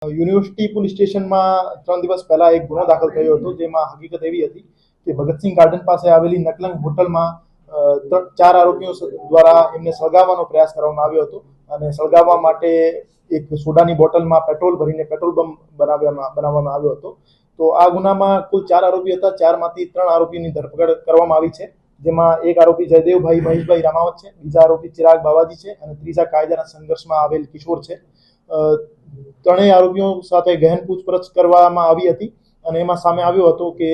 University police સ્ટેશનમાં 3 દિવસ પહેલા એક ગુનો દાખલ થયો હતો, જેમાં હકીકત એવી હતી કે ભગતસિંહ ગાર્ડન પાસે આવેલી નકલંગ હોટલમાં 4 આરોપીઓ દ્વારા એમને સળગાવવાનો પ્રયાસ કરવામાં આવ્યો હતો અને સળગાવવા માટે એક સોડાની બોટલમાં પેટ્રોલ ભરીને પેટ્રોલ બમ બનાવવામાં આવ્યો હતો. તો આ ગુનામાં કુલ 4 આરોપી હતા. 4માંથી 3 આરોપીની ધરપકડ કરવામાં આવી છે, જેમાં એક આરોપી જયદેવભાઈ મહેશભાઈ રામાવત છે, બીજા આરોપી ચિરાગ બાવાજી છે અને ત્રીજા કાયદાના સંઘર્ષમાં આવેલ કિશોર છે. ત્રણેય આરોપીઓ સાથે ગહેન પૂછપરછ કરવામાં આવી હતી અને એમાં સામે આવ્યો હતો કે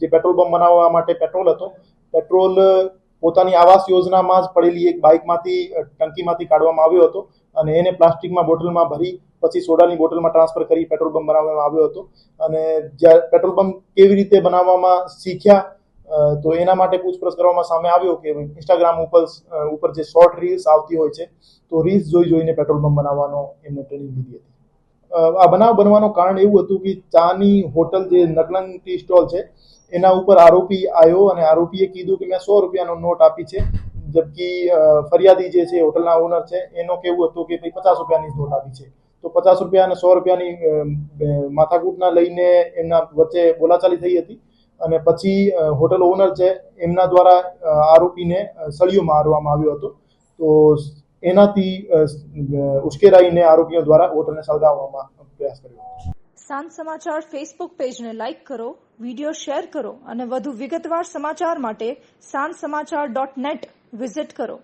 જે પેટ્રોલ બમ બનાવવા માટે પેટ્રોલ હતો, પેટ્રોલ પોતાની આવાસ યોજનામાં જ પડેલી એક બાઇકમાંથી ટંકીમાંથી કાઢવામાં આવ્યો હતો અને એને પ્લાસ્ટિકમાં બોટલમાં ભરી પછી સોડાની બોટલમાં ટ્રાન્સફર કરી પેટ્રોલ બમ બનાવવામાં આવ્યો હતો. અને જ્યારે પેટ્રોલ બમ કેવી રીતે બનાવવામાં શીખ્યા તો એના માટે પૂછપરછ કરવામાં સામે આવ્યો કે ઇન્સ્ટાગ્રામ ઉપર જે શોર્ટ રીલ્સ આવતી હોય છે, તો રીલ્સ જોઈને પેટ્રોલ બમ બનાવવાનો એમને ટ્રેનિંગ લીધી હતી. આ બનાવ બનવાનું કારણ એવું હતું કે ચાની હોટલ જે નકલંગ ટી સ્ટોલ છે એના ઉપર આરોપી આવ્યો અને આરોપીએ કીધું કે મેં 100 રૂપિયાનો નોટ આપી છે, જબકી ફરિયાદી જે છે હોટલના ઓનર છે એનો કેવું હતું કે 50 રૂપિયાની નોટ આપી છે. તો 50 રૂપિયા અને 100 રૂપિયાની માથાકૂટના લઈને એમના વચ્ચે બોલાચાલી થઈ હતી અને પછી હોટલ ઓનર છે એમના દ્વારા આરોપીને સળિયો મારવામાં આવ્યો હતો. તો એનાથી ઉશ્કેરાઈને આરોપીઓ દ્વારા હોટલને સળગાવવામાં પ્રયાસ કર્યો. સાંજ સમાચાર ફેસબુક પેજને લાઇક કરો, વિડીયો શેર કરો અને વધુ વિગતવાર સમાચાર માટે sanssamachar.net વિઝિટ કરો.